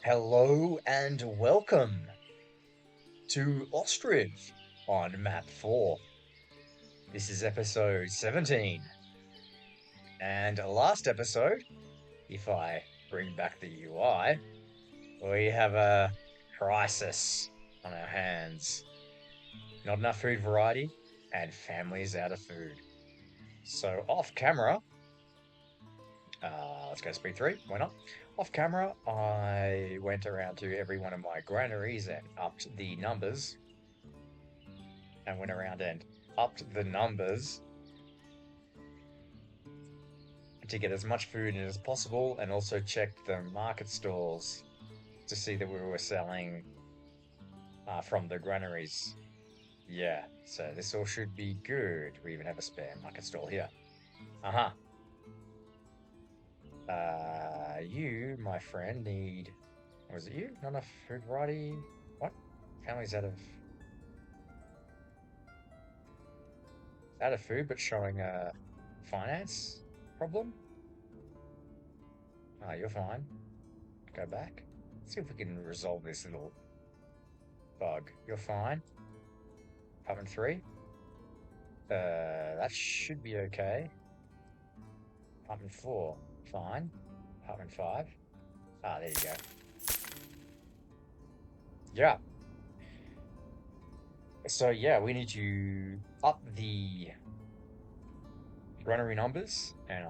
Hello and welcome to Ostriv on map 4. This is episode 17. And last episode, if I bring back the UI, we have a crisis on our hands. Not enough food variety, and families out of food. So off camera, let's go speed 3, why not? Off camera, I went around to every one of my granaries and upped the numbers and went around and upped the numbers to get as much food in as possible, and also checked the market stalls to see that we were selling from the granaries. Yeah, so this all should be good. We even have a spare market stall here. Uh-huh. You, my friend, need... Was it you? Not enough food variety? What? Family's out of food, but showing a finance problem? Ah, you're fine. Go back. See if we can resolve this little bug. You're fine. Apartment 3. That should be okay. Apartment 4. Fine. Apartment 5. Ah, there you go. Yeah. So yeah, we need to up the granary numbers and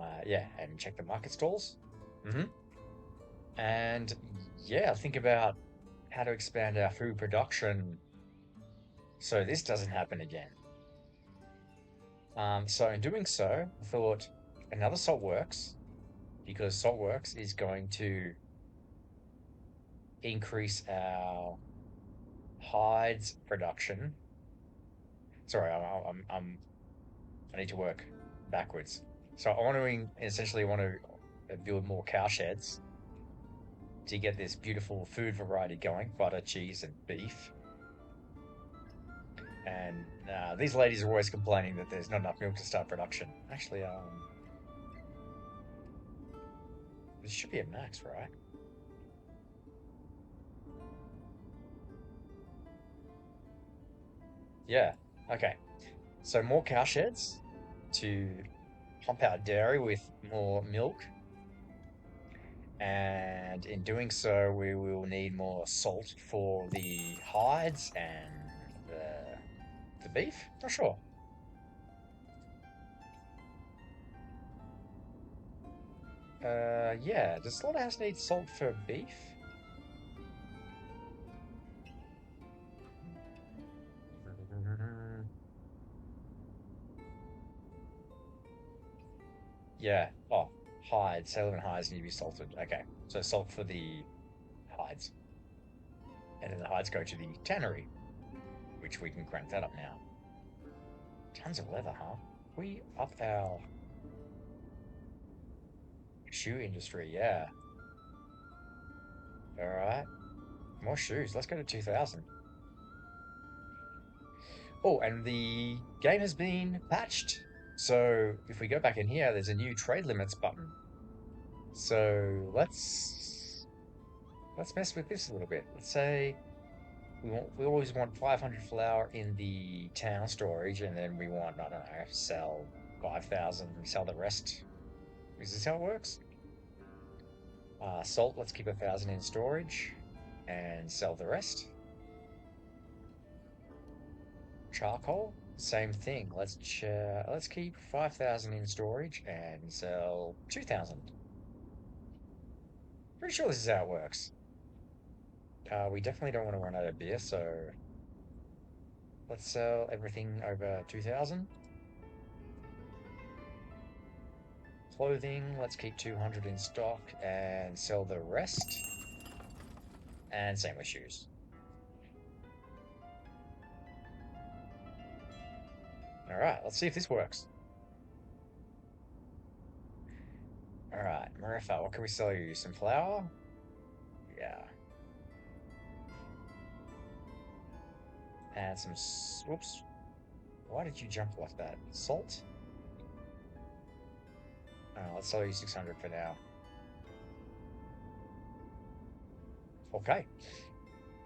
and check the market stalls. Mm-hmm. And yeah, think about how to expand our food production so this doesn't happen again. So in doing so, I thought another salt works, because Saltworks is going to increase our hides production. Sorry, I need to work backwards. So I want to essentially want to build more cow sheds to get this beautiful food variety going: butter, cheese, and beef. And these ladies are always complaining that there's not enough milk to start production. Actually, this should be a max, right? Yeah. Okay. So more cow sheds to pump out dairy with more milk, and in doing so, we will need more salt for the hides and the beef. Not sure. Yeah. Does slaughterhouse need salt for beef? Yeah. Oh, hides. Salem hides need to be salted. Okay. So salt for the hides, and then the hides go to the tannery, which we can crank that up now. Tons of leather, huh? We up our shoe industry, yeah. All right. More shoes. Let's go to 2000. Oh, and the game has been patched. So if we go back in here, there's a new trade limits button. So let's mess with this a little bit. Let's say we always want 500 flour in the town storage, and then we want, I don't know, sell 5,000 and sell the rest. Is this how it works? Salt, let's keep 1,000 in storage and sell the rest. Charcoal, same thing. Let's keep 5,000 in storage and sell 2,000. Pretty sure this is how it works. We definitely don't want to run out of beer, so let's sell everything over 2,000. Clothing, let's keep 200 in stock and sell the rest. And same with shoes. All right, let's see if this works. All right, Marifat, what can we sell you? Some flour? Yeah. And some... Whoops. Why did you jump like that? Salt? Let's sell you 600 for now. Okay.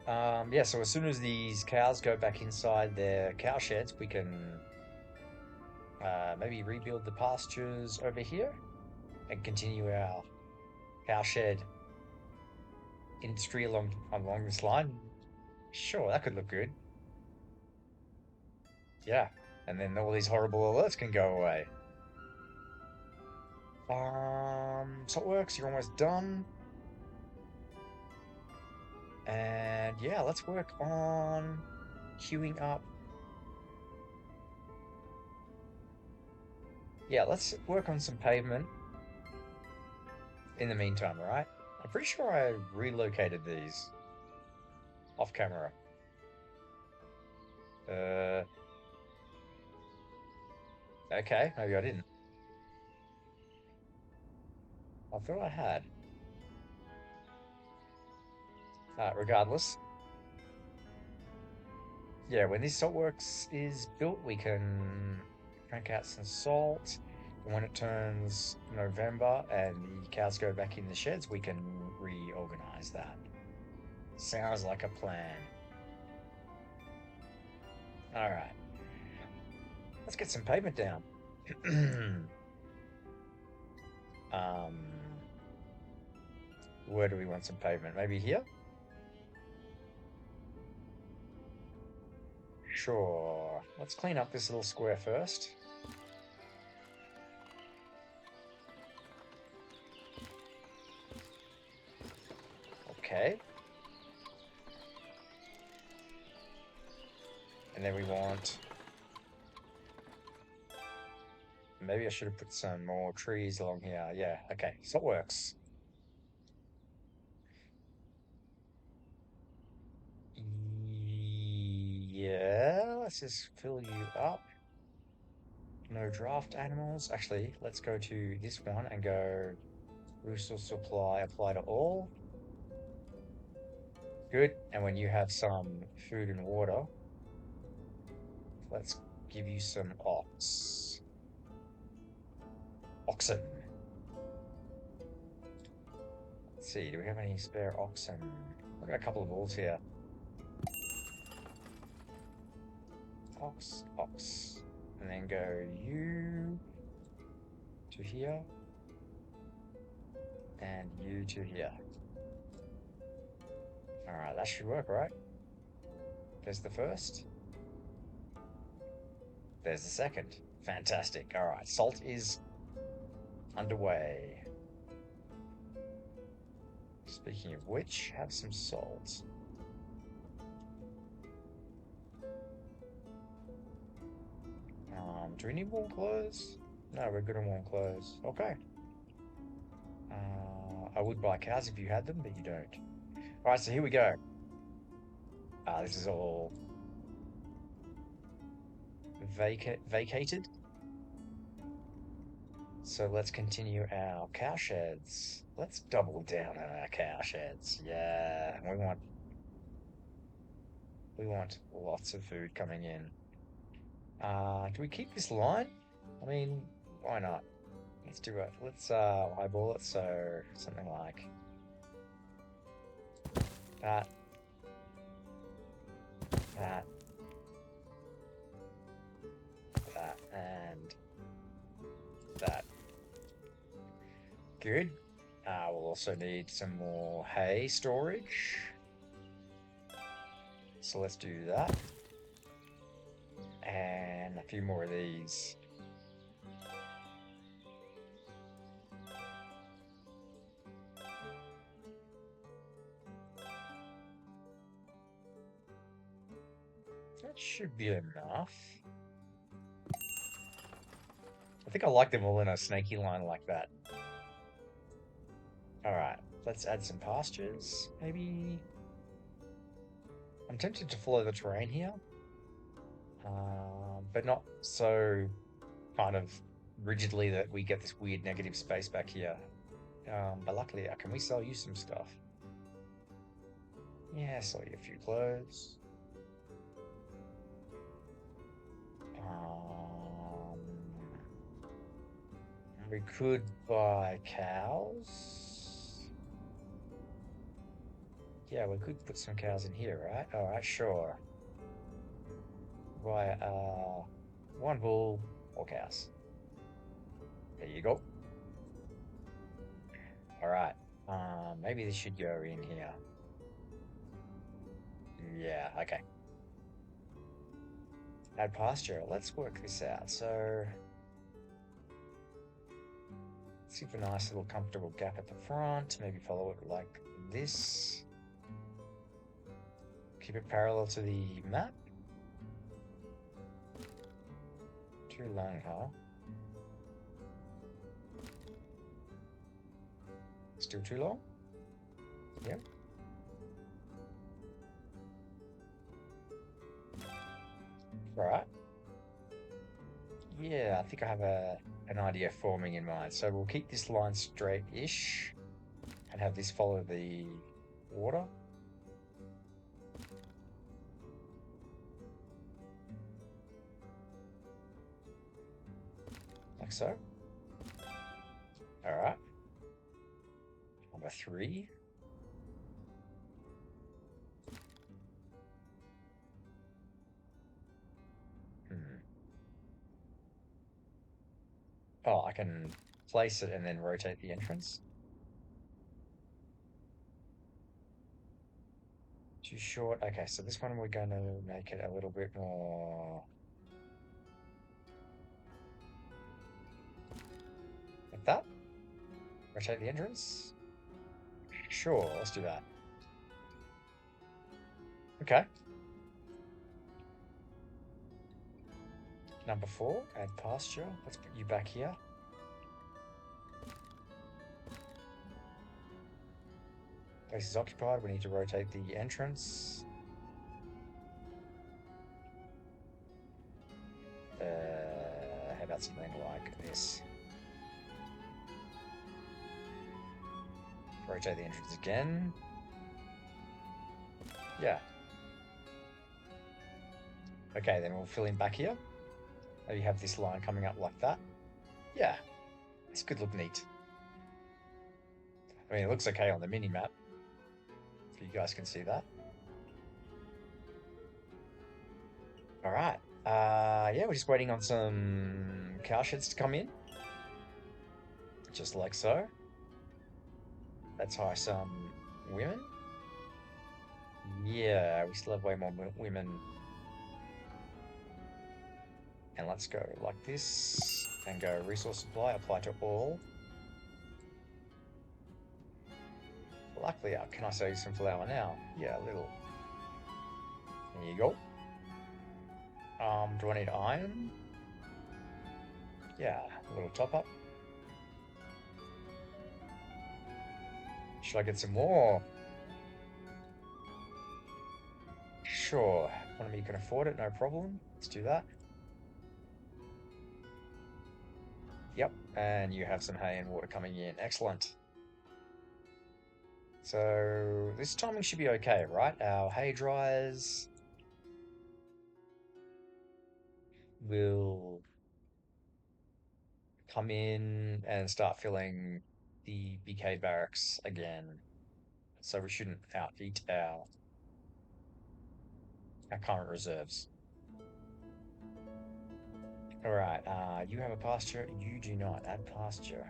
Yeah, so as soon as these cows go back inside their cow sheds, we can maybe rebuild the pastures over here and continue our cow shed industry along this line. Sure, that could look good. Yeah. And then all these horrible alerts can go away. So it works, you're almost done. And yeah, let's work on queuing up. Yeah, let's work on some pavement in the meantime, right? I'm pretty sure I relocated these off camera. Uh, okay, maybe I didn't. I thought I had. Regardless, yeah, when this saltworks is built, we can crank out some salt. And when it turns November and the cows go back in the sheds, we can reorganize that. Sounds like a plan. All right, let's get some pavement down. Um, where do we want some pavement? Maybe here? Sure. Let's clean up this little square first. Okay. And then we want... Maybe I should have put some more trees along here. Yeah, okay. So it works. Yeah, let's just fill you up. No draft animals. Actually, let's go to this one and go resource supply, apply to all. Good. And when you have some food and water, let's give you some oxen. Let's see, do we have any spare oxen? I've got a couple of bulls here. Ox. And then go you to here. And you to here. Alright, that should work, right? There's the first. There's the second. Fantastic. Alright, salt is underway. Speaking of which, have some salt. Do we need warm clothes? No, we're good on warm clothes. Okay. I would buy cows if you had them, but you don't. Alright, so here we go. This is all vacated. So let's continue our cow sheds. Let's double down on our cow sheds. Yeah, we want lots of food coming in. Do we keep this line? I mean, why not? Let's do it. Let's eyeball it. So something like that, that, that, and that. Good. We'll also need some more hay storage. So let's do that. And a few more of these. That should be enough. I think I like them all in a snaky line like that. Alright, let's add some pastures, maybe. I'm tempted to follow the terrain here, but not so kind of rigidly that we get this weird negative space back here. But luckily, can we sell you some stuff? Yeah, sell you a few clothes. We could buy cows. Yeah, we could put some cows in here, right? All right, sure. Right, one bull, or cows. There you go. All right. Maybe this should go in here. Yeah, okay. Add pasture. Let's work this out. So let's give a nice little comfortable gap at the front. Maybe follow it like this. Keep it parallel to the map. Too long, huh? Still too long? Yep. All right. Yeah, I think I have an idea forming in mind. So we'll keep this line straight-ish and have this follow the water. Like so. All right. Number 3. Hmm. Oh, I can place it and then rotate the entrance. Too short. Okay, so this one we're going to make it a little bit more like that. Rotate the entrance. Sure, let's do that. Okay. Number 4, add pasture. Let's put you back here. Place is occupied. We need to rotate the entrance. How about something like this? Rotate the entrance again. Yeah. Okay, then we'll fill in back here. Maybe have this line coming up like that. Yeah, this could look neat. I mean, it looks okay on the mini map. If you guys can see that. All right. Yeah, we're just waiting on some cow sheds to come in. Just like so. Let's hire some women. Yeah, we still have way more women. And let's go like this and go resource supply, apply to all. Luckily, can I sell you some flour now? Yeah, a little. There you go. Do I need iron? Yeah, a little top up. Should I get some more? Sure. One of you can afford it, no problem. Let's do that. Yep, and you have some hay and water coming in. Excellent. So this timing should be okay, right? Our hay dryers will come in and start filling the BK barracks again. So we shouldn't out-eat our current reserves. All right, you have a pasture. You do not. Add pasture.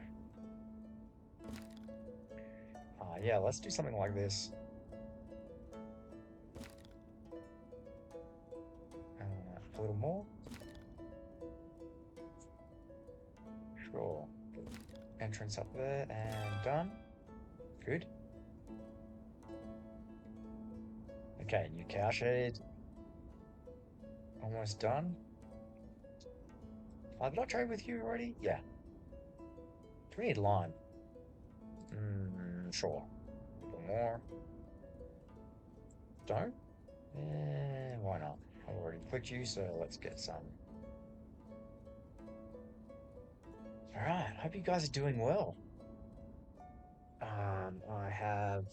Yeah, let's do something like this. A little more. Sure. Entrance up there and done. Good. Okay, new cowshed. Almost done. Did I trade with you already? Yeah. Do we need lime? Sure. A little more. Don't? Why not? I've already clicked you, so let's get some. Alright, hope you guys are doing well. I have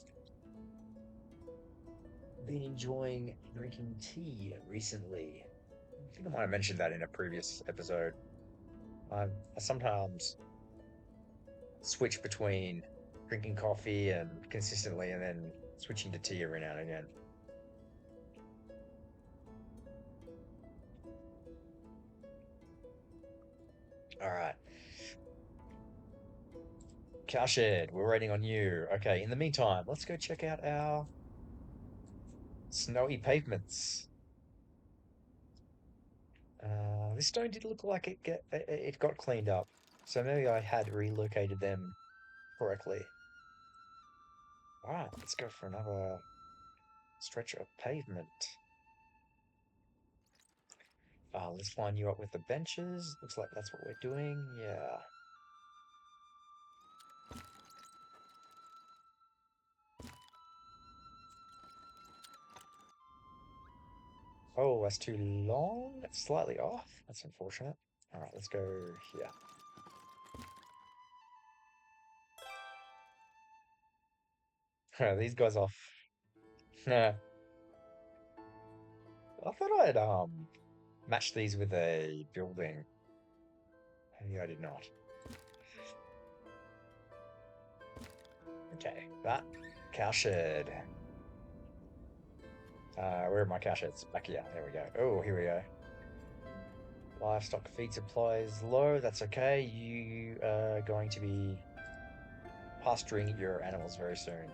been enjoying drinking tea recently. I think I might have mentioned that in a previous episode. I sometimes switch between drinking coffee and consistently and then Switching to tea every now and again. All right. Cowshed, we're waiting on you. Okay, in the meantime, let's go check out our snowy pavements. This stone did look like it got cleaned up, so maybe I had relocated them correctly. All right, let's go for another stretch of pavement. Let's line you up with the benches. Looks like that's what we're doing. Yeah. Oh, that's too long. That's slightly off. That's unfortunate. All right, let's go here. These guys off. I thought I'd match these with a building. Maybe I did not. Okay, that cowshed. Where are my cowsheds? Back here. There we go. Oh, here we go. Livestock feed supplies low. That's okay. You are going to be pasturing your animals very soon.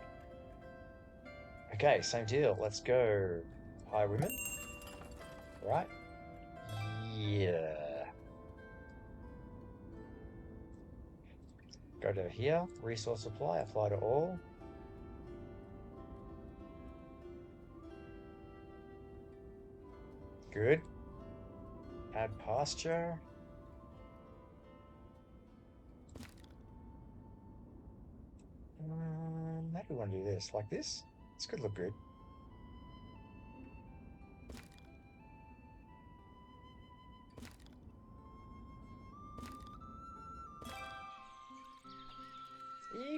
Okay, same deal. Let's go. Hire women. Right? Yeah. Go to here. Resource supply. Apply to all. Good. Add pasture. Maybe we want to do this. Like this? This could look good.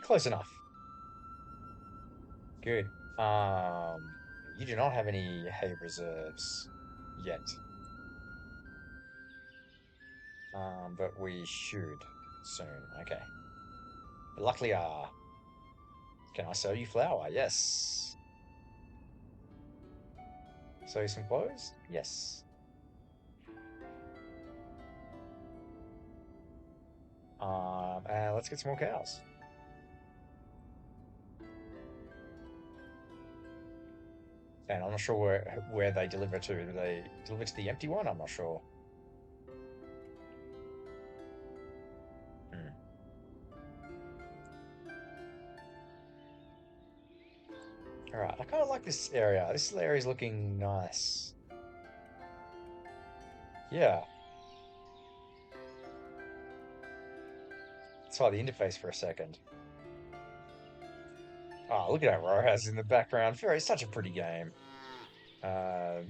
Close enough. Good. You do not have any hay reserves yet. But we should soon. Okay. Luckily, can I sell you flour? Yes. Sell you some clothes? Yes. And let's get some more cows. And I'm not sure where they deliver to. Do they deliver to the empty one? I'm not sure. Hmm. All right, I kind of like this area. This area is looking nice. Yeah, let's hide the interface for a second. Oh, look at that row house in the background. It's such a pretty game.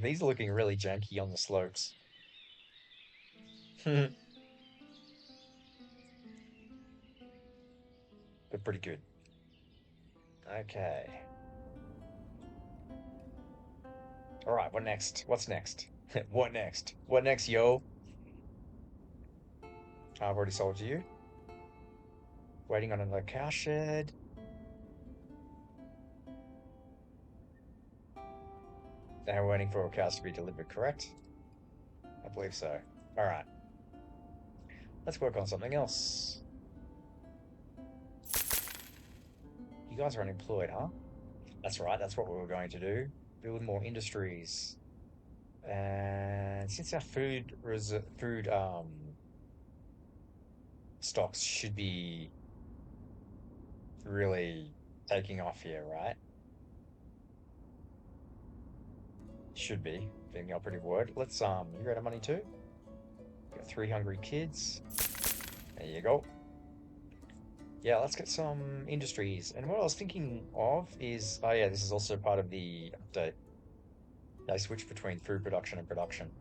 These are looking really janky on the slopes. They're pretty good. Okay. All right, what next? What's next? What next? What next, yo? I've already sold to you. Waiting on another cowshed. And we're waiting for cows to be delivered, correct? I believe so. All right. Let's work on something else. You guys are unemployed, huh? That's right, that's what we were going to do. Build more industries. And since our food stocks should be really taking off here, right? Should be, being the operative word. Let's you out of money too? Got 3 hungry kids. There you go. Yeah, let's get some industries. And what I was thinking of is, oh yeah, this is also part of the update. They switch between food production and production,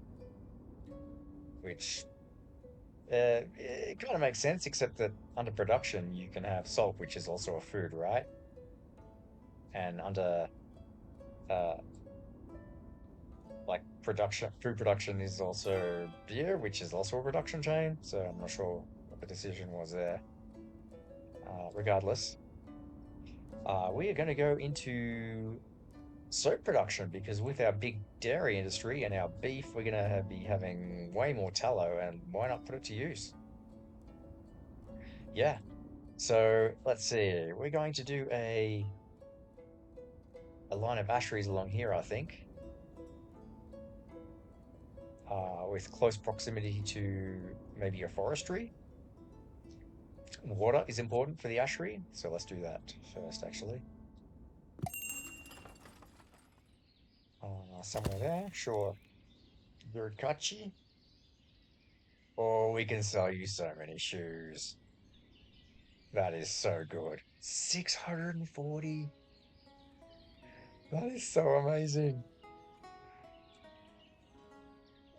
which it kind of makes sense, except that under production you can have salt, which is also a food, right? And under uh, like food production is also beer, which is also a production chain. So I'm not sure what the decision was there. Regardless, We are going to go into soap production because with our big dairy industry and our beef, we're going to be having way more tallow, and why not put it to use? Yeah. So let's see. We're going to do a line of asheries along here, I think, with close proximity to maybe a forestry. Water is important for the ashery, so let's do that first, actually. Somewhere there, sure. Yurikachi. Oh, we can sell you so many shoes. That is so good. 640. That is so amazing.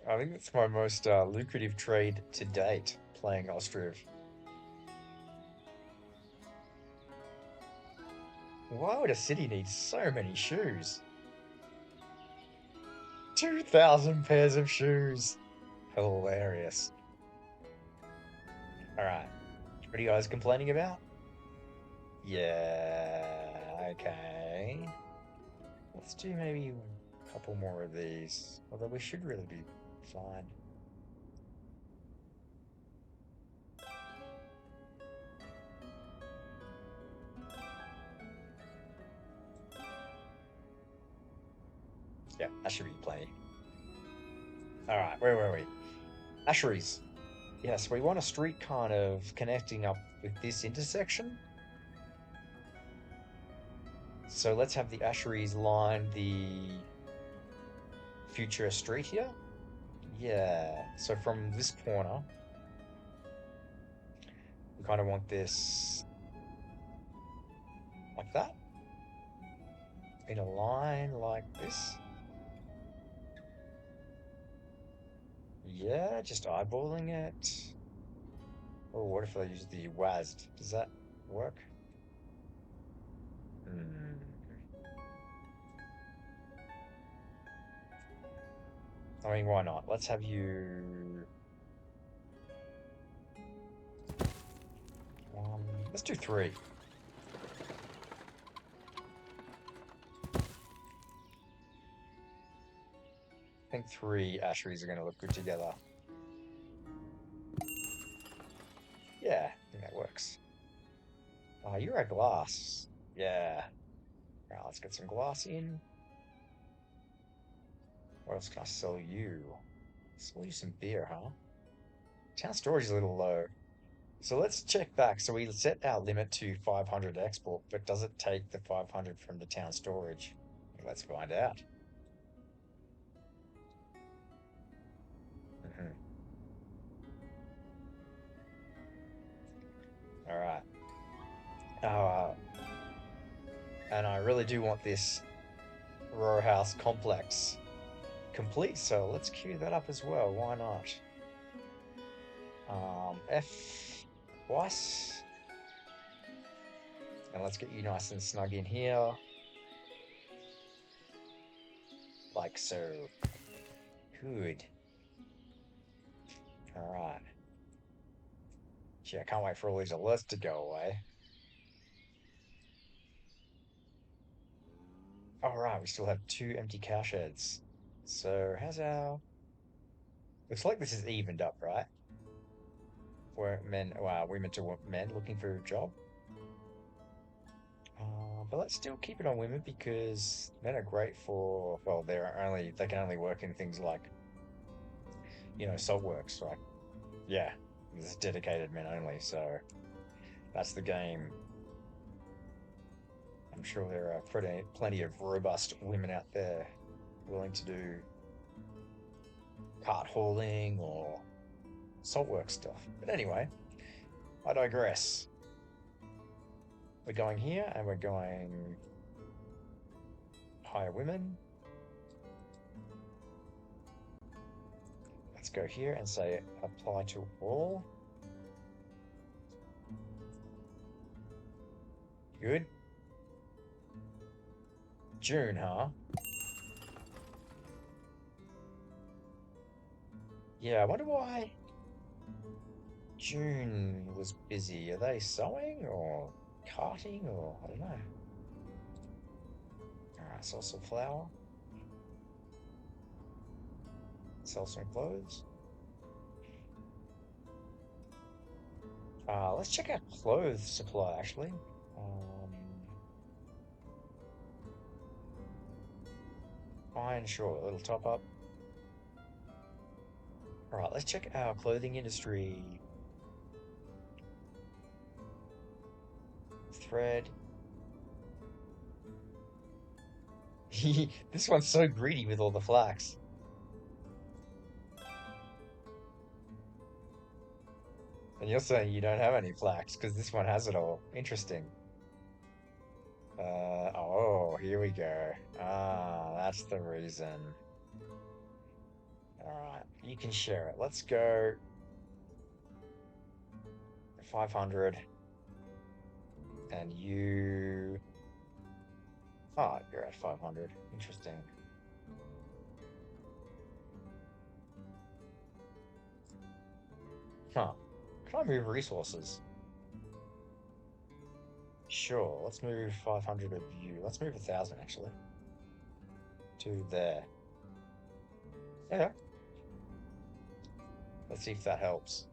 I think that's my most lucrative trade to date, playing Ostriv. Why would a city need so many shoes? 2,000 pairs of shoes. Hilarious. All right. What are you guys complaining about? Yeah, okay. Let's do maybe a couple more of these. Although we should really be fine. Yeah, that should be plenty. All right, where were we? Asheries. Yes, we want a street kind of connecting up with this intersection. So let's have the asheries line the future street here. Yeah, so from this corner, we kind of want this like that, in a line like this. Yeah, just eyeballing it. Oh, what if I use the WASD? Does that work? Hmm. I mean, why not? Let's have you. Let's do three. I think three asheries are going to look good together. Yeah, I think that works. You're a glass. Yeah. Right, let's get some glass in. What else can I sell you? Sell you some beer, huh? Town storage is a little low. So let's check back. So we set our limit to 500 export, but does it take the 500 from the town storage? Let's find out. Mhm. All right. Uh, and I really do want this row house complex complete, so let's queue that up as well. Why not? F twice. And let's get you nice and snug in here. Like so. Good. All right. Gee, I can't wait for all these alerts to go away. All right, we still have two empty cow sheds. So how's our... Looks like this is evened up, right? Where men, well, women to men looking for a job. But let's still keep it on women because men are great for, well, they can only work in things like, salt works, right? Yeah, this is dedicated men only, so that's the game. I'm sure there are plenty of robust women out there willing to do cart hauling or salt work stuff. But anyway, I digress. We're going here and we're going hire women. Let's go here and say apply to all. Good. June, huh? Yeah, I wonder why June was busy. Are they sewing or carting or I don't know. Sell some flour. Sell some clothes. Let's check out clothes supply actually. Fine, sure, a little top up. Alright, let's check our clothing industry. Thread. This one's so greedy with all the flax. And you're saying you don't have any flax because this one has it all. Interesting. Oh, here we go. That's the reason. Alright, you can share it. Let's go 500. And you... Oh, you're at 500. Interesting. Huh. Can I move resources? Sure, let's move 500 of you. Let's move 1,000 actually. To there. Yeah. Let's see if that helps.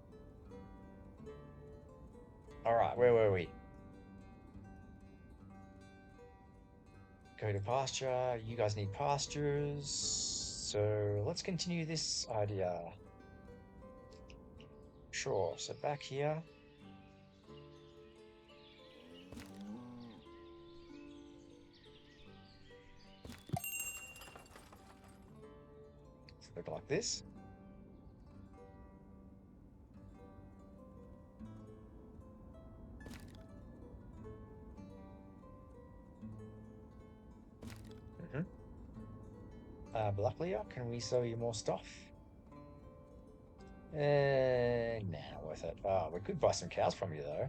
Alright, where were we? Go to pasture. You guys need pastures. So let's continue this idea. Sure, so back here. Look like this. Blacklear, can we sell you more stuff? Nah, not worth it. We could buy some cows from you though.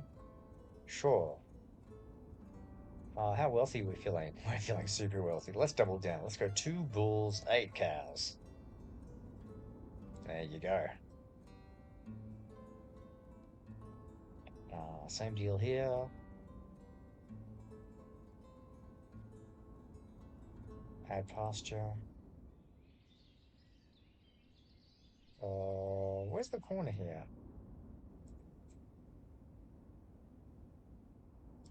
Sure. How wealthy are we feeling? We're feeling super wealthy. Let's double down. Let's go 2 bulls, 8 cows. There you go. Same deal here. Add pasture. Where's the corner here?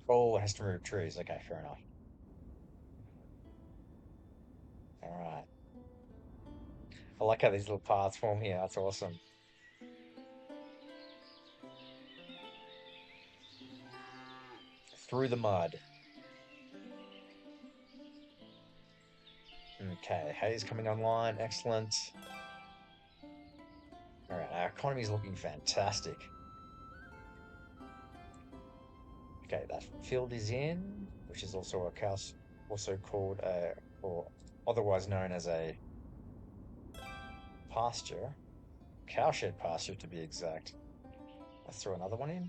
Oh, it has to remove trees. Okay, fair enough. All right. I like how these little paths form here. That's awesome. Through the mud. Okay, hay's coming online. Excellent. All right, our economy is looking fantastic. Okay, that field is in, which is also a cow, also called a, or otherwise known as a pasture, cowshed pasture to be exact. Let's throw another one in.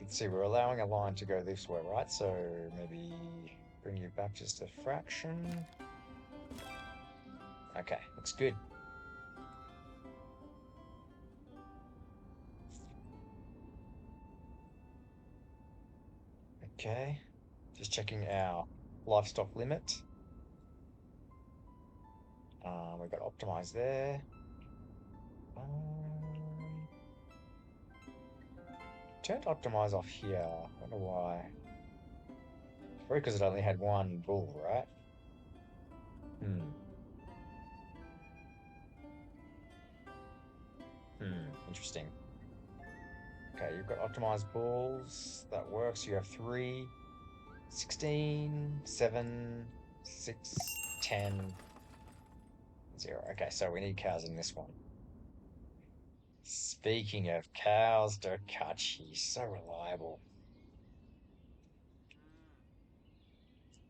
Let's see, we're allowing a line to go this way, right? So maybe bring you back just a fraction. Okay, looks good. Okay, just checking our livestock limit. We've got optimize there. Turned optimize off here. I don't know why. Probably because it only had one bull, right? Interesting. Okay, you've got optimized bulls. That works. You have 3, 16, 7, 6, 10, 0. Okay, so we need cows in this one. Speaking of cows, Dokachi, so reliable.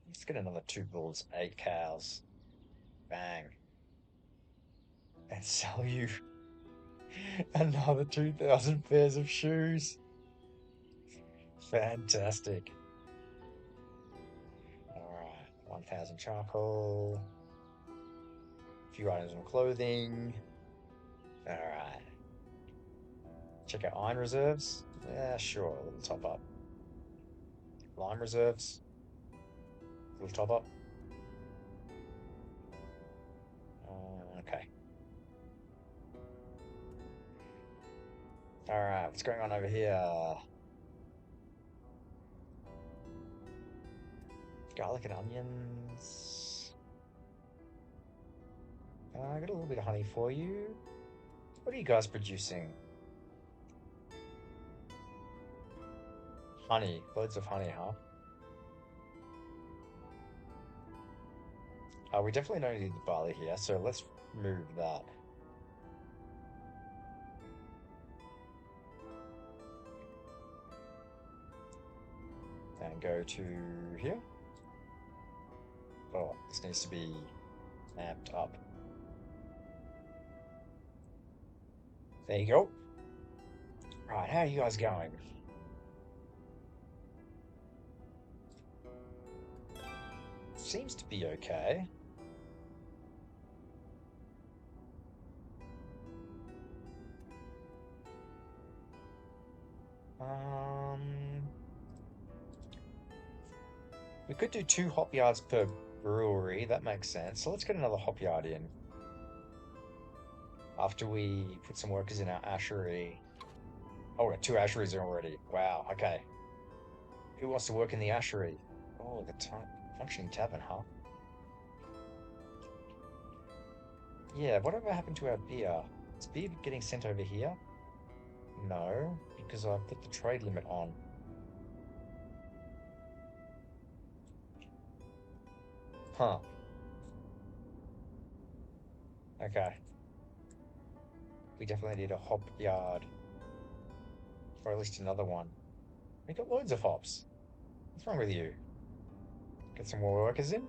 Let's get another 2 bulls, 8 cows. Bang. And sell you another 2,000 pairs of shoes. Fantastic. Alright, 1,000 charcoal. A few items of clothing. Alright. Check out iron reserves. Yeah, sure, a little top up. Lime reserves, a little top up. Okay. All right, what's going on over here? Garlic and onions. I got a little bit of honey for you. What are you guys producing? Honey, loads of honey, huh? We definitely don't need the barley here, so let's move that. And go to here. Oh, this needs to be amped up. There you go. Right, how are you guys going? Seems to be okay. Um, we could do 2 hop yards per brewery. That makes sense. So let's get another hop yard in after we put some workers in our ashery. Oh, we got 2 asheries already. Wow. Okay. Who wants to work in the ashery? Oh, the functioning tavern, huh? Yeah. Whatever happened to our beer? Is beer getting sent over here? No, because I put the trade limit on. Huh. Okay. We definitely need a hop yard, or at least another one. We got loads of hops. What's wrong with you? Get some more workers in?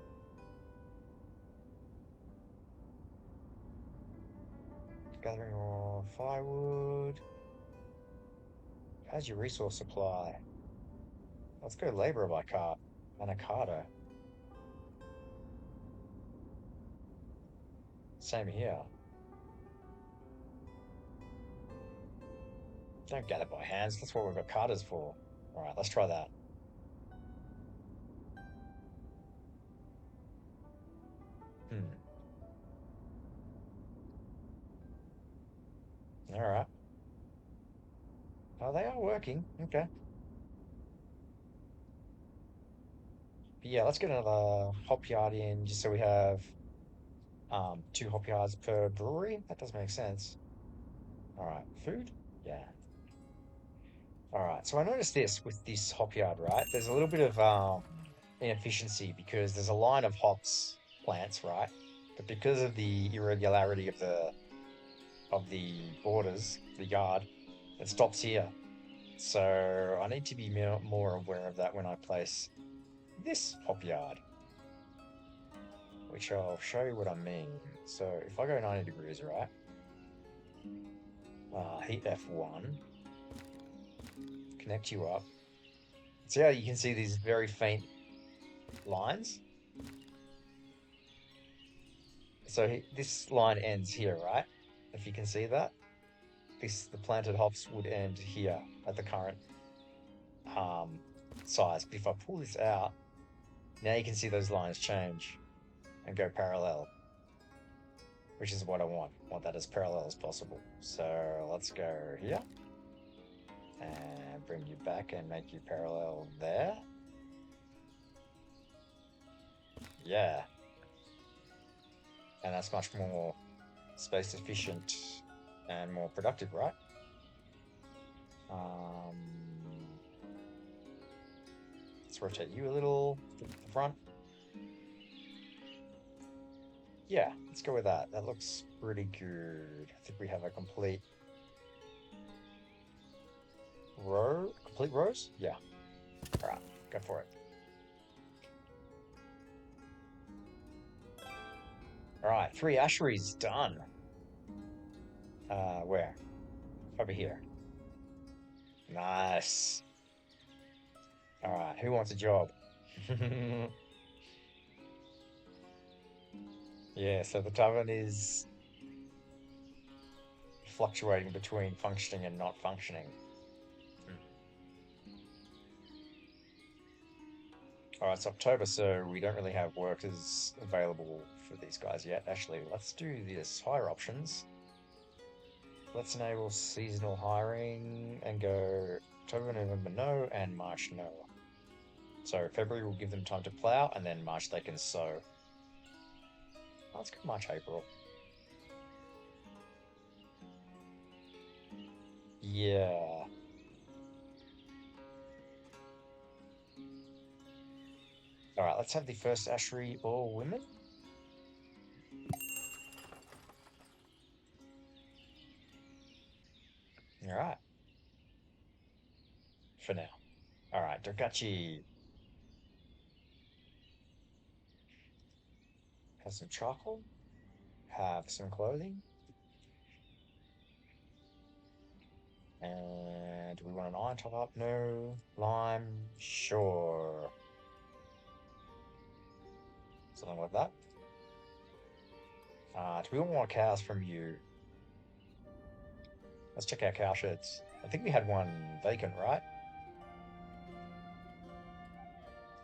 Gathering more firewood. How's your resource supply? Let's go labor by cart. Anacarta. Same here. Don't gather by hands. That's what we've got carters for. All right, let's try that. Hmm. All right. Oh, they are working. Okay. But yeah, let's get another hop yard in just so we have 2 hop yards per brewery. That does make sense. All right. Food? Yeah. All right. So I noticed this with this hop yard, right? There's a little bit of inefficiency because there's a line of hops plants, right? But because of the irregularity of the borders, the yard, it stops here. So I need to be more aware of that when I place this hop yard, which I'll show you what I mean. So if I go 90 degrees, right? Heat F1, connect you up. See how you can see these very faint lines? So this line ends here, right? If you can see that, the planted hops would end here at the current um, size. But if I pull this out, now you can see those lines change and go parallel, which is what I want. I want that as parallel as possible. So let's go here and bring you back and make you parallel there. Yeah. And that's much more space efficient and more productive, right? Let's rotate you a little to the front. Yeah, let's go with that. That looks pretty good. I think we have a complete complete rows? Yeah. All right, go for it. All right, 3 asheries done. Where? Over here. Nice. All right, who wants a job? Yeah, so the tavern is fluctuating between functioning and not functioning. Alright, it's October, so we don't really have workers available for these guys yet. Actually, let's do this. Hire options. Let's enable seasonal hiring and go October, November, no, and March, no. So February will give them time to plow, and then March they can sow. Let's go March, April. Yeah. Alright, let's have the first ashery all women. Alright. For now. Alright, Dokachi. Have some charcoal. Have some clothing. And do we want an iron top up? No. Lime? Sure. Something like that. Do we want more cows from you? Let's check our cow sheds. I think we had one vacant, right?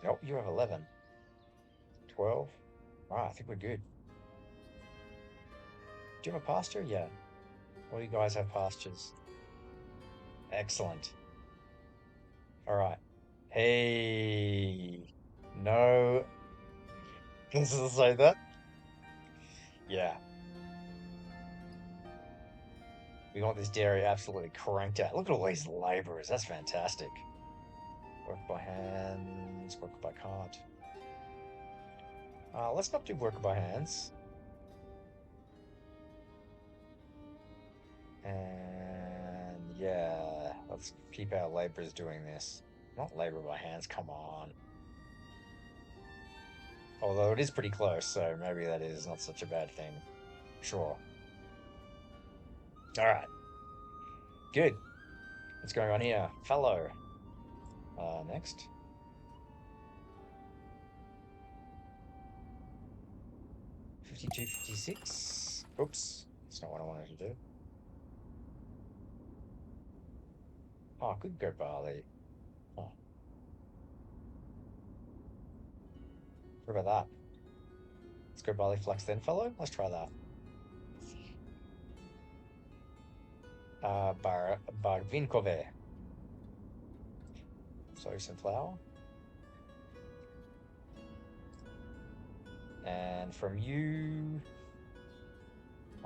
Oh, you have 11. 12. Right, I think we're good. Do you have a pasture? Yeah. All you guys have pastures. Excellent. Alright. Hey. No. This is say that? Yeah. We want this dairy absolutely cranked out. Look at all these laborers. That's fantastic. Work by hands, work by cart. Let's not do work by hands. And yeah, let's keep our laborers doing this. Not labor by hands, come on. Although it is pretty close, so maybe that is not such a bad thing. Sure. Alright. Good. What's going on here? Fellow. Next. $52, $56. Oops. That's not what I wanted to do. Oh, I could go barley. Oh. What about that? Let's go barley flax then, fellow. Let's try that. Barvinkove. So some flour. And from you,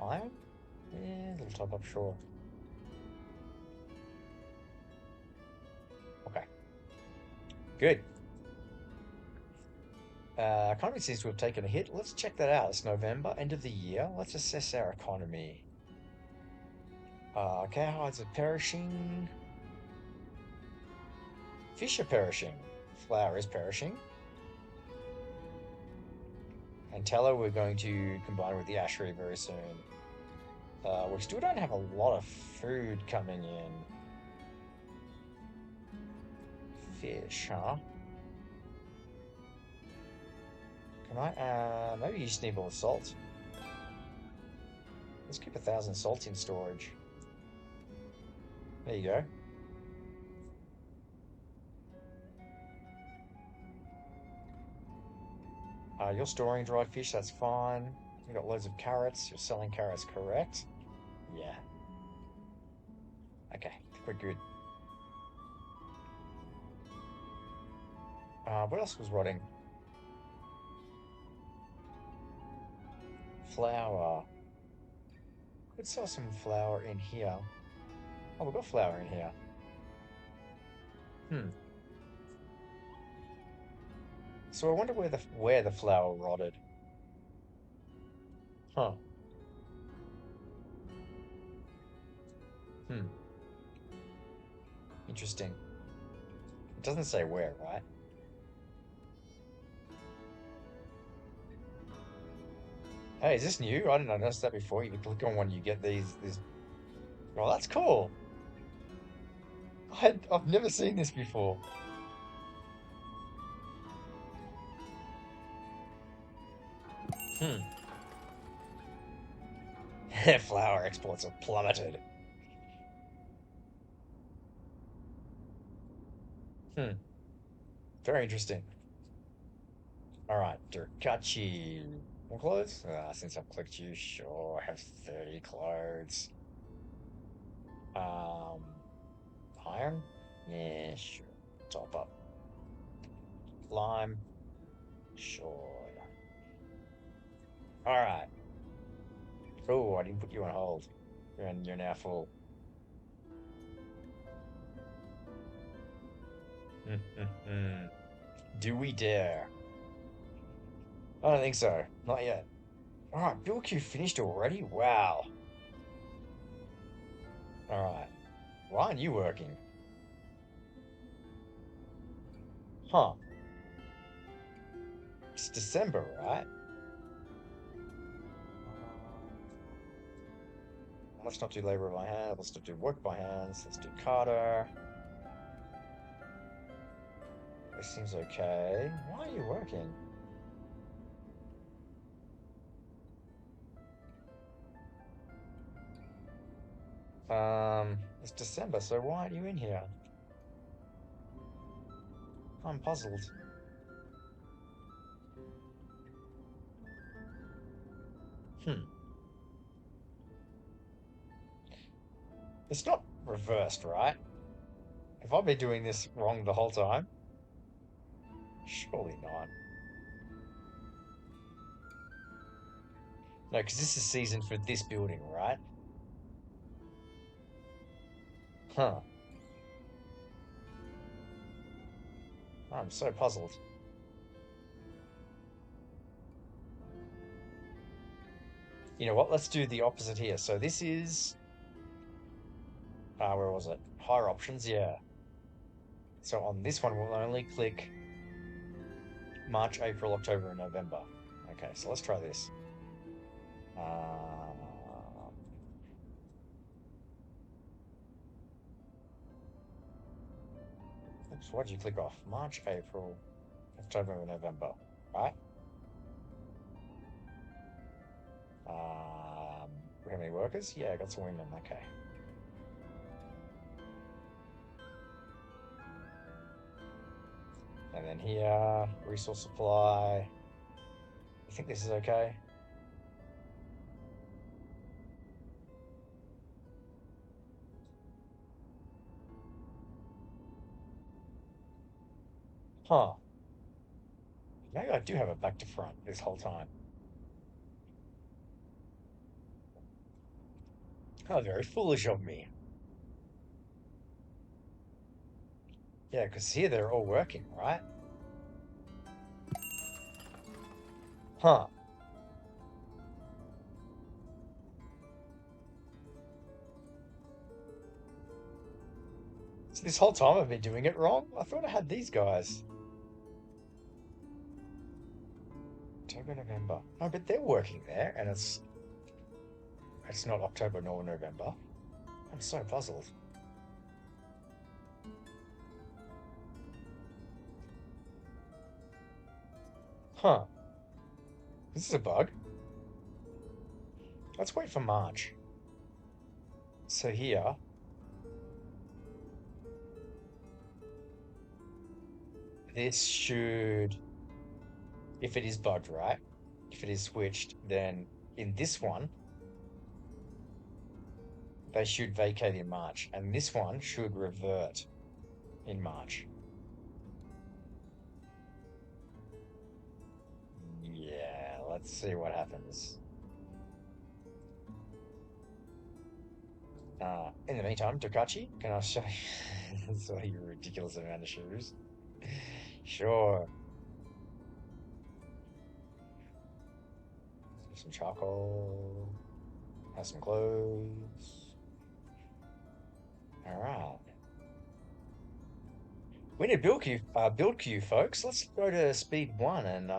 iron? Yeah, little top up, sure. Okay. Good. Economy seems to have taken a hit. Let's check that out. It's November, end of the year. Let's assess our economy. Cowhides are perishing. Fish are perishing. Flour is perishing. And tallow we're going to combine with the ashery very soon. We still don't have a lot of food coming in. Fish, huh? Can I, maybe you just need more salt. Let's keep 1,000 salt in storage. There you go. You're storing dry fish, that's fine. You've got loads of carrots. You're selling carrots, correct? Yeah. Okay, I think we're good. What else was rotting? Flour. Could sell some flour in here. Oh, we've got flour in here. So I wonder where the flour rotted. Huh. Interesting. It doesn't say where, right? Hey, is this new? I didn't notice that before. You can click on one, you get these. Oh, that's cool. I've never seen this before. Flour exports have plummeted. Hmm, very interesting. All right, Durkachi. More clothes? Since I've clicked you, sure, I have 30 clothes. Um, Iron? Yeah, sure. Top up. Lime? Sure. All right. Oh, I didn't put you on hold. You're now full. Do we dare? I don't think so. Not yet. All right, Bill Q finished already? Wow. All right. Why aren't you working? Huh. It's December, right? Let's not do labor by hand. Let's not do work by hands. Let's do Carter. This seems okay. Why are you working? It's December, so why aren't you in here? I'm puzzled. Hmm. It's not reversed, right? Have I been doing this wrong the whole time? Surely not. No, because this is season for this building, right? Huh. I'm so puzzled. You know what? Let's do the opposite here. So this is, where was it? Higher options, yeah. So on this one, we'll only click March, April, October, and November. Okay, so let's try this. Uh, oops, why'd you click off? March, April, October, and November, right? Um, how many workers? Yeah, I got some women. Okay. And then here, resource supply. I think this is okay. Huh. Maybe I do have it back to front this whole time. How very foolish of me. Yeah, because here they're all working, right? Huh. So this whole time I've been doing it wrong? I thought I had these guys. October, November. No, but they're working there, and it's not October nor November. I'm so puzzled. Huh. This is a bug. Let's wait for March. So here, this should, if it is bugged, right? If it is switched, then in this one, they should vacate in March, and this one should revert in March. Yeah, let's see what happens. In the meantime, Tokachi, can I show you, show you a ridiculous amount of shoes? Sure. Some charcoal. Have some clothes. All right. We need build queue, folks. Let's go to speed one and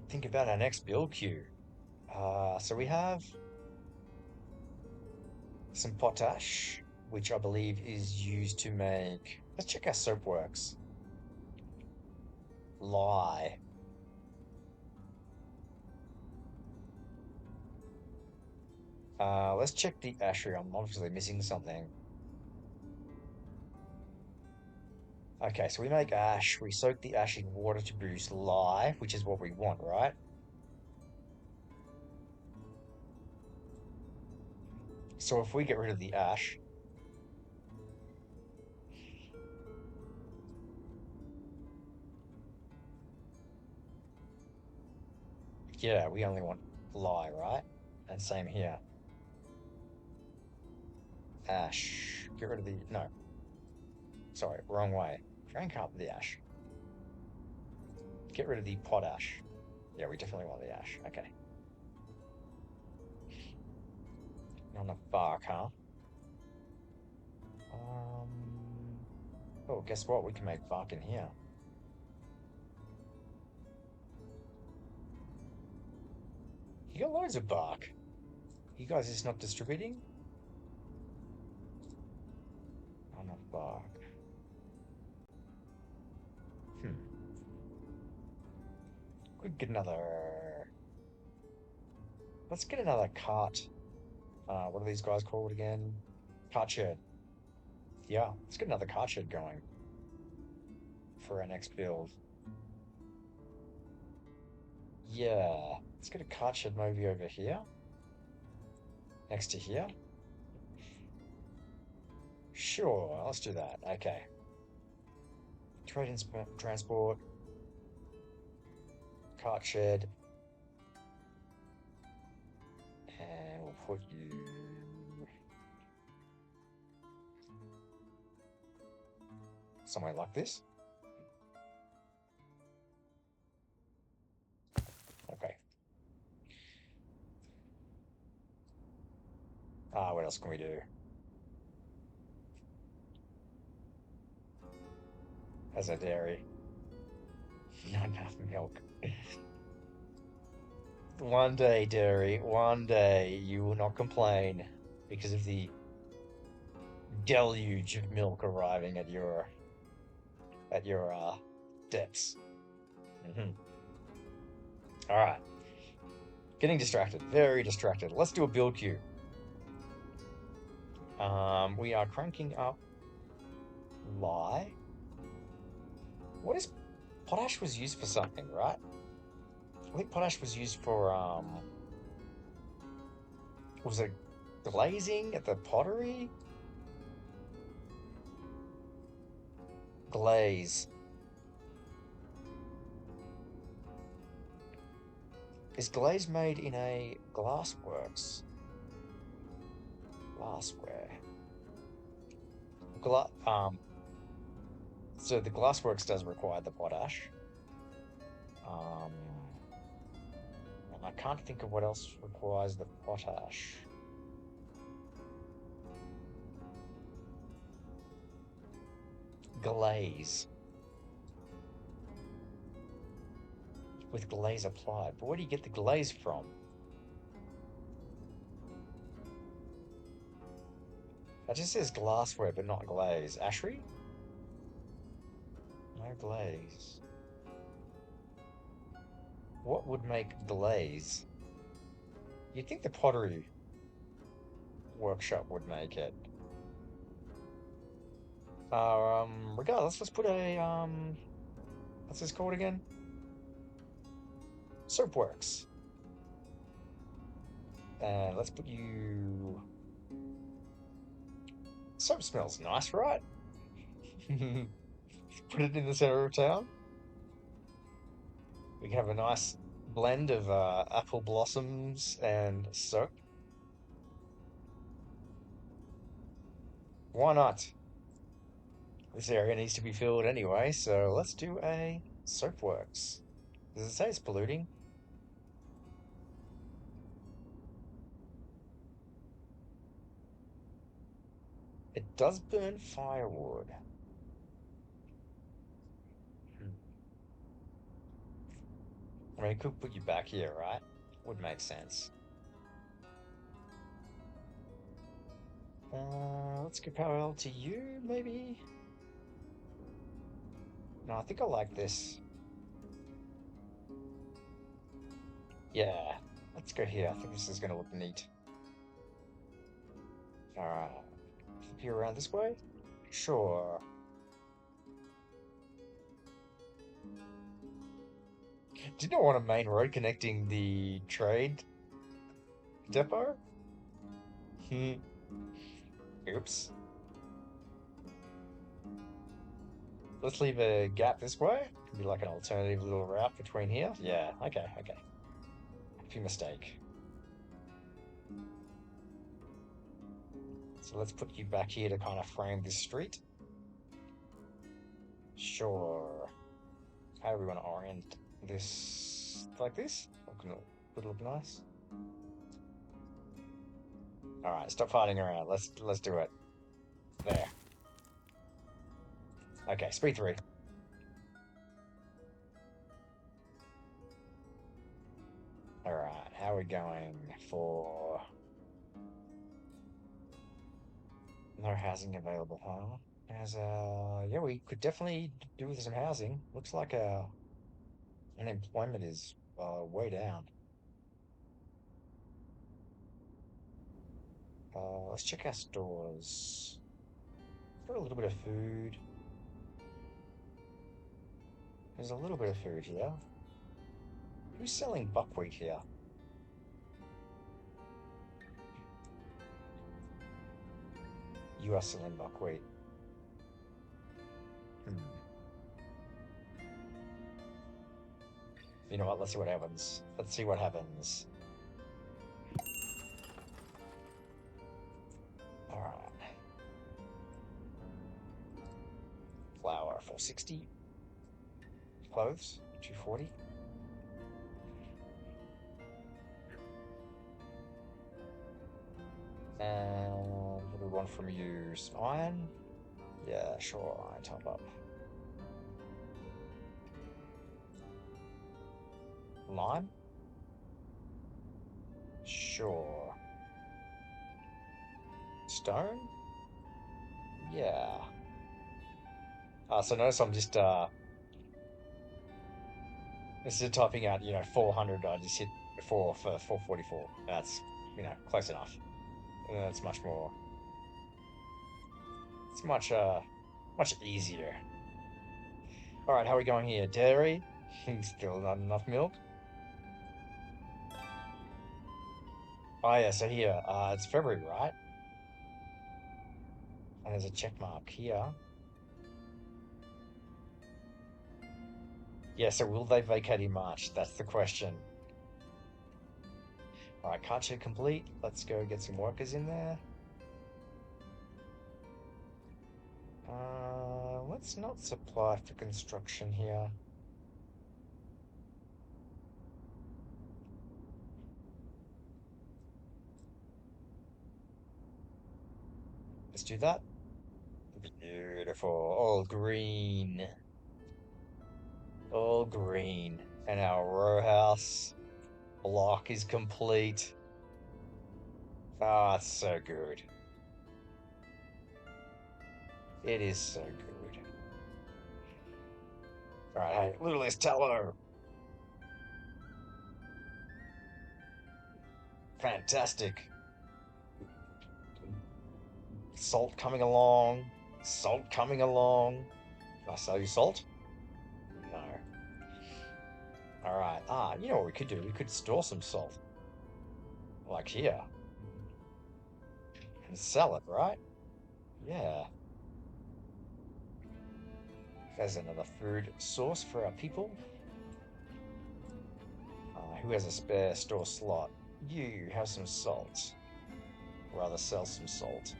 think about our next build queue. So we have some potash, which I believe is used to make. Let's check how soap works. Lye. Let's check the ashery. I'm obviously missing something. Okay, so we make ash. We soak the ash in water to produce lye, which is what we want, right? So if we get rid of the ash, yeah, we only want lye, right? And same here. Ash. Get rid of the... No, sorry, wrong way. Drain carp the ash. Get rid of the potash. Yeah, we definitely want the ash. Okay. Not enough bark, huh? Um... Oh, guess what? We can make bark in here. You got loads of bark. You guys just not distributing? Not enough bark. Hmm. Could get another... Let's get another cart. What are these guys called again? Cart shed. Yeah, let's get another cart shed going for our next build. Yeah, let's get a cart shed maybe over here. Next to here. Sure, let's do that. Okay. Trade and transport. Cart shed. And we'll put you somewhere like this. Okay. What else can we do? As a dairy. Not enough milk. One day, dairy, one day you will not complain because of the deluge of milk arriving at your depths. Hmm. All right, getting distracted, very distracted. Let's do a build queue. We are cranking up lye. What is potash was used for something, right? I think potash was used for was it glazing at the pottery? Glaze. Is glaze made in a glassworks? Glassware. Gla so the glassworks does require the potash. Um, and I can't think of what else requires the potash. Glaze. With glaze applied. But where do you get the glaze from? That just says glassware, but not glaze. Ashery? No glaze. What would make glaze? You'd think the pottery workshop would make it. Regardless, let's put a, what's this called again? Soapworks. And let's put you... Soap smells nice, right? Put it in the center of town. We can have a nice blend of apple blossoms and soap. Why not? This area needs to be filled anyway, so let's do a soapworks. Does it say it's polluting? It does burn firewood. I mean, it could put you back here, right? Would make sense. Let's go parallel to you, maybe? No, I think I like this. Yeah, let's go here. I think this is going to look neat. Alright. Flip you around this way? Sure. Did not want a main road connecting the trade depot? Hmm. Oops. Let's leave a gap this way. Could be like an alternative little route between here. Yeah, okay, okay. Happy mistake. So let's put you back here to kind of frame this street. Sure. How do we want to orient this? Like this? Would it look nice? Alright, stop fighting around. Let's do it. There. Okay, speed 3. Alright, how are we going for... No housing available, huh? Yeah, we could definitely do with some housing. Looks like our unemployment is way down. Let's check our stores. Got a little bit of food. There's a little bit of food here. Who's selling buckwheat here? You are selling buckwheat. Hmm. You know what? Let's see what happens. Let's see what happens. Alright. Flour, 460. Clothes, 240. And what do we want from you? Some iron? Yeah, sure, iron top up. Lime? Sure. Stone? Yeah. So notice I'm just instead of typing out, 400, I just hit 4 for 444. That's, close enough. That's much more. It's much easier. All right, how are we going here? Dairy? Still not enough milk. Oh yeah, so here, it's February, right? And there's a check mark here. Yeah, so will they vacate in March? That's the question. All right, cart shed complete. Let's go get some workers in there. Let's not supply for construction here. Let's do that. Beautiful. All green. All green. And our row house block is complete. Ah, it's so good. It is so good. All right, hey, little less tallow. Fantastic. Salt coming along. Salt coming along. Did I sell you salt? No. All right. You know what we could do? We could store some salt. Like here. And sell it, right? Yeah. There's another food source for our people. Who has a spare store slot? You have some salt. Rather sell some salt.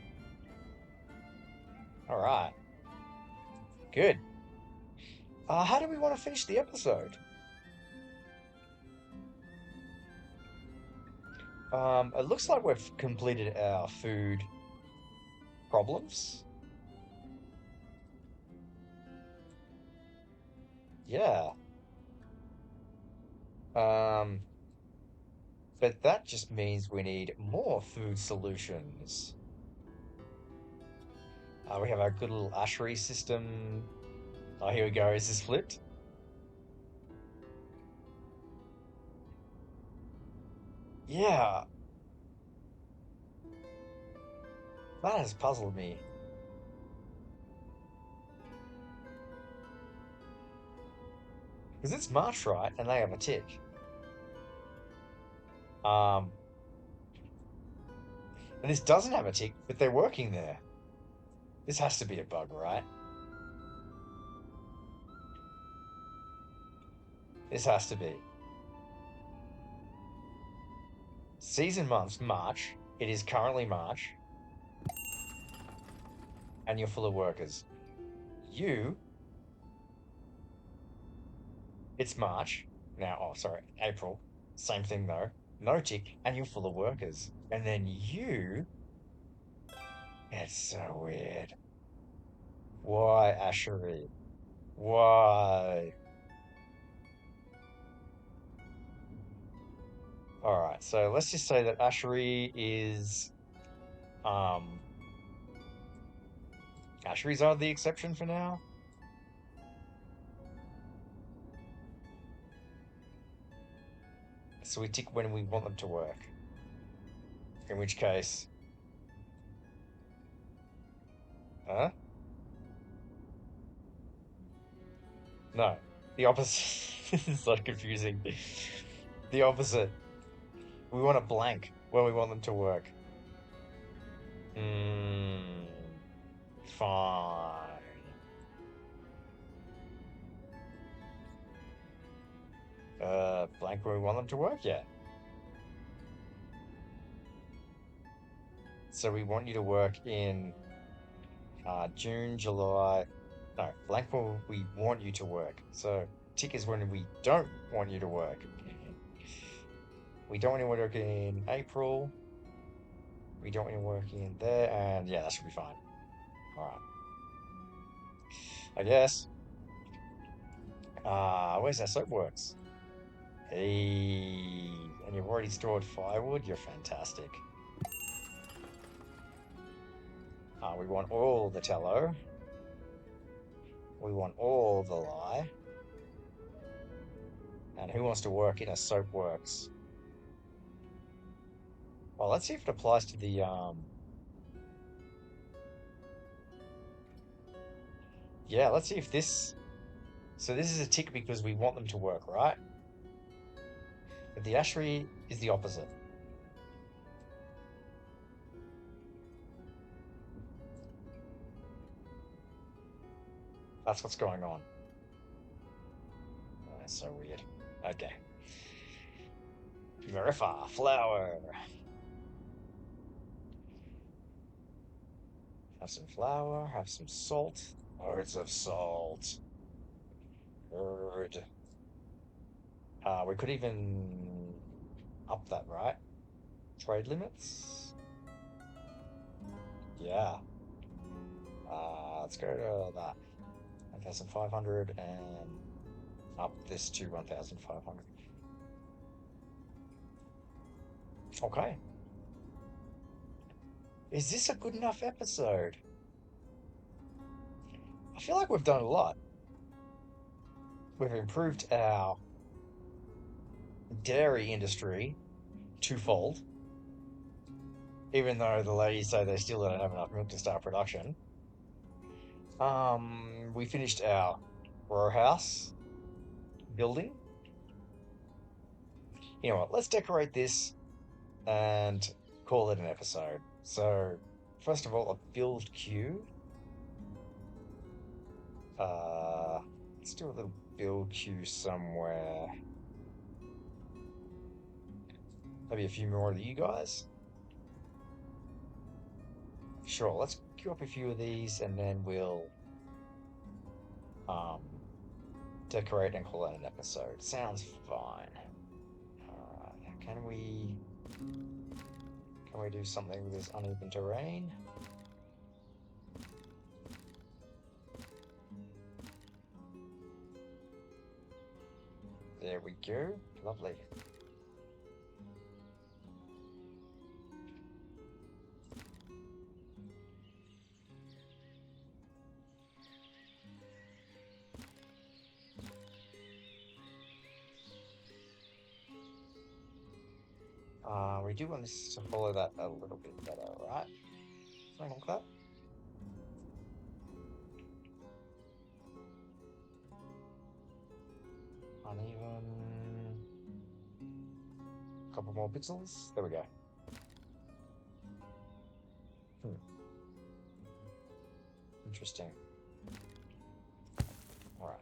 All right. Good. How do we want to finish the episode? It looks like we've completed our food problems. Yeah. But that just means we need more food solutions. We have our good little ushery system. Oh, here we go. Is this flipped? Yeah. That has puzzled me. Because it's March, right? And they have a tick. Um, and this doesn't have a tick, but they're working there. This has to be a bug, right? This has to be. Season months, March. It is currently March. And you're full of workers. You, it's March. Now, oh, sorry, April. Same thing though. No tick, and you're full of workers. And then you, it's so weird. Why, Ashery? Why? All right, so let's just say that Ashery is, um, Ashery's are the exception for now. So we tick when we want them to work. In which case, huh? No, the opposite. This is so confusing. The opposite. We want a blank when we want them to work. Hmm. Fine. Blank when we want them to work, yeah. So we want you to work in June, July. No, blank when we want you to work. So tick is when we don't want you to work. We don't want you to work in April. We don't want you to work in there, and yeah, that should be fine. All right. I guess. Where's that soapworks? Hey, and you've already stored firewood. You're fantastic. We want all the tallow. We want all the lye. And who wants to work in a soapworks? Well, let's see if it applies to the Yeah, let's see if this. So this is a tick because we want them to work, right? But the ashery is the opposite. That's what's going on. Oh, that's so weird. Okay. Verify flour. Have some flour, have some salt. Loads of salt. Good. We could even up that, right? Trade limits? Yeah. Let's go to that. 1,500 and up this to 1,500. Okay. Is this a good enough episode? I feel like we've done a lot. We've improved our dairy industry twofold, even though the ladies say they still don't have enough milk to start production. We finished our row house building. You know what? Let's decorate this and call it an episode. So, first of all, a build queue. Let's do a little build queue somewhere. Maybe a few more of you guys. Sure, let's queue up a few of these and then we'll decorate and call it an episode. Sounds fine. Alright, can we do something with this uneven terrain? There we go. Lovely. We do want this to follow that a little bit better, right? more pixels. There we go. Interesting. All right.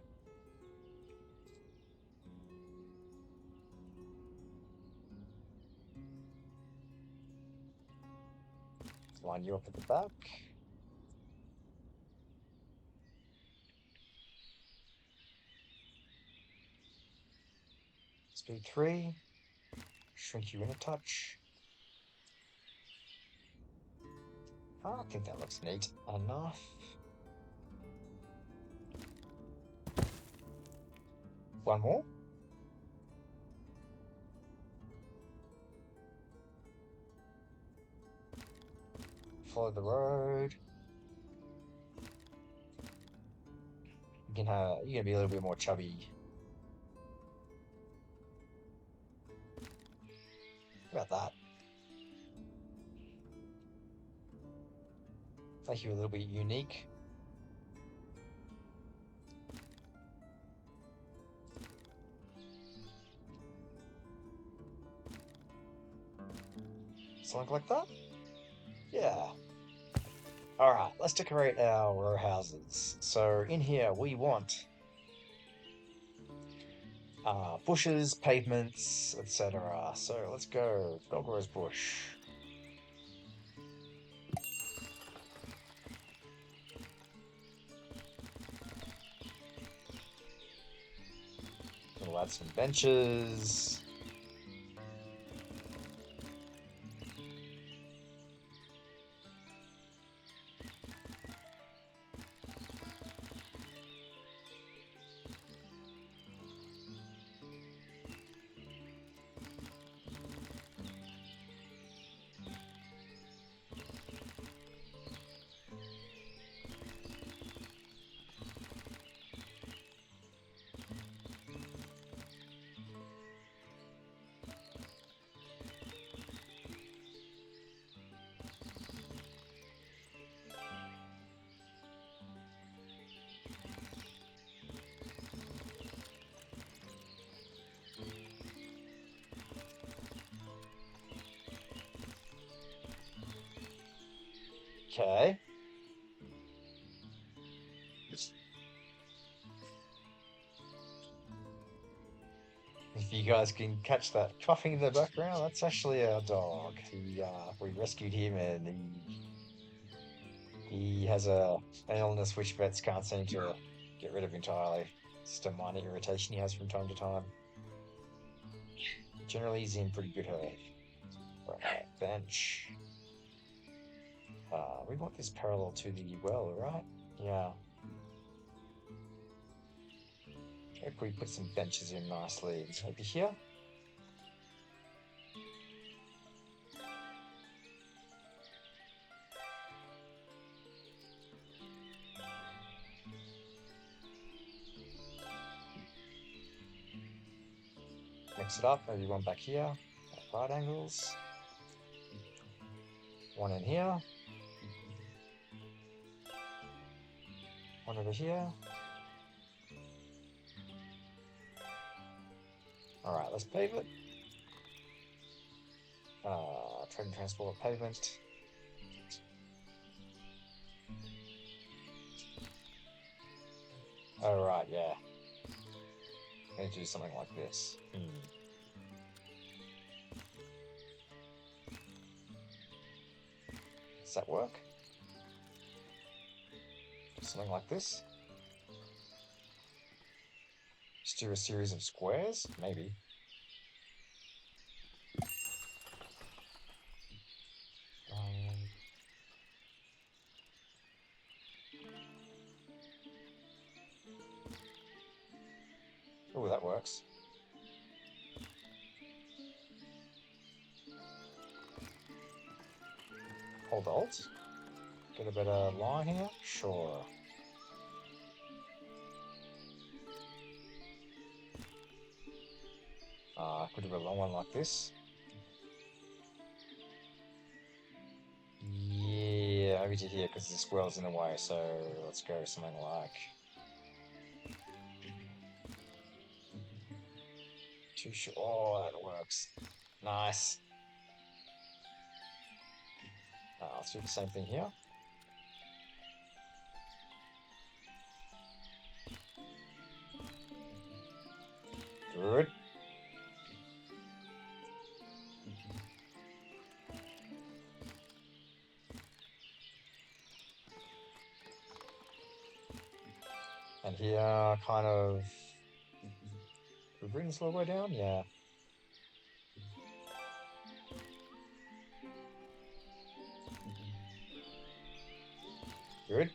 Line you up at the back. Speed 3. Shrink you in a touch. Oh, I think that looks neat enough. One more. Follow the road. You're gonna be a little bit more chubby. How about that? Make you a little bit unique. Something like that? Yeah. Alright, let's decorate our row houses. So in here we want bushes, pavements, etc. So let's go. Dog rose bush. We'll add some benches. Okay. If you guys can catch that coughing in the background, that's actually our dog. We rescued him, and he has an illness which vets can't seem to get rid of entirely. It's just a minor irritation he has from time to time. Generally, he's in pretty good health. Right, bench. We want this parallel to the well, right? Yeah. Okay, we put some benches in nicely over here. Mix it up, maybe one back here, at right angles. One in here. One over here. Alright, let's pave it. Trade and transport pavement. Alright, yeah. Going to do something like this. Does that work? Something like this. Just do a series of squares? Maybe. Oh, that works. Hold Alt. Get a better line here? Sure. Could do a long one like this. Yeah, maybe to here because the squirrel's in the way, so let's go something like too short. Oh, that works. Nice. Let's do the same thing here. Good. And here, kind of... We bring this little way down? Yeah. Good.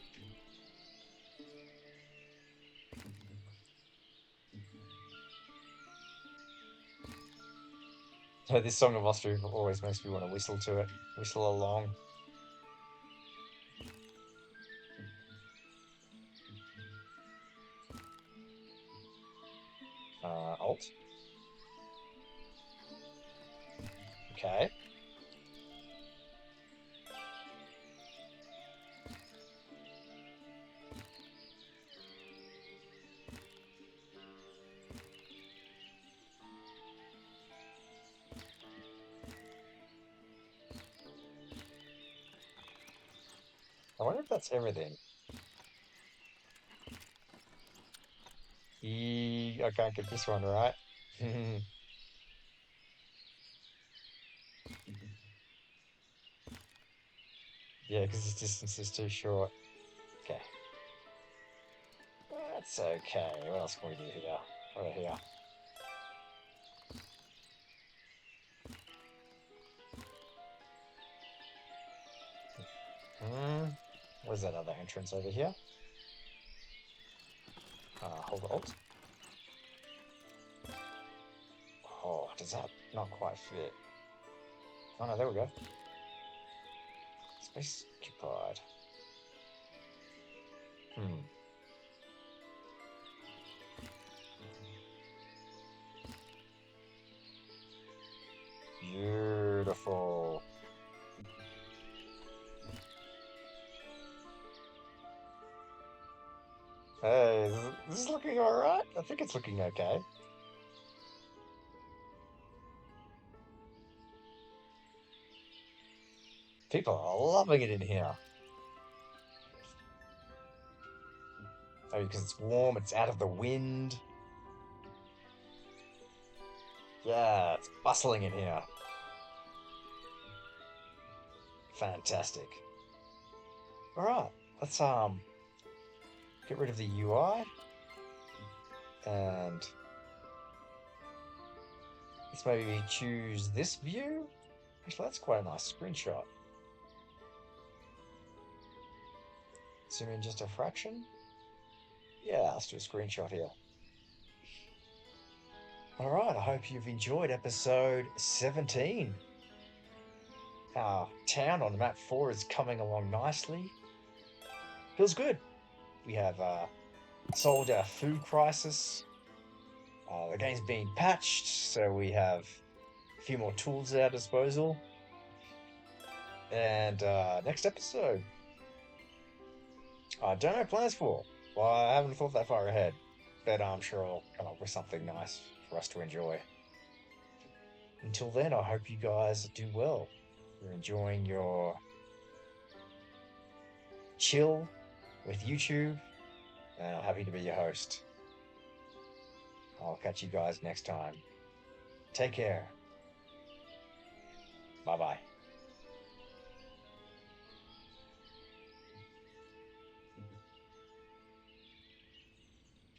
So this song of Ostriv always makes me want to whistle to it. Whistle along. Alt. Okay. I wonder if that's everything. I can't get this one right. Yeah, because this distance is too short. Okay. That's okay. What else can we do here? Over here. Where's that other entrance over here? Hold Alt. Oh, does that not quite fit? Oh no, there we go. Space occupied. Beautiful. Hey, this is looking alright. I think it's looking okay. People are loving it in here. Oh, because it's warm, it's out of the wind. Yeah, it's bustling in here. Fantastic. Alright, let's get rid of the UI. And let's maybe choose this view. Actually, that's quite a nice screenshot. Zoom in just a fraction. Yeah, let's do a screenshot here. All right, I hope you've enjoyed episode 17. Our town on map 4 is coming along nicely. Feels good. We have solved our food crisis. The game's being patched, so we have a few more tools at our disposal. And next episode, I don't know plans for. Well, I haven't thought that far ahead, but I'm sure I'll come up with something nice for us to enjoy. Until then, I hope you guys do well. You're enjoying your chill with YouTube, and I'm happy to be your host. I'll catch you guys next time. Take care. Bye-bye.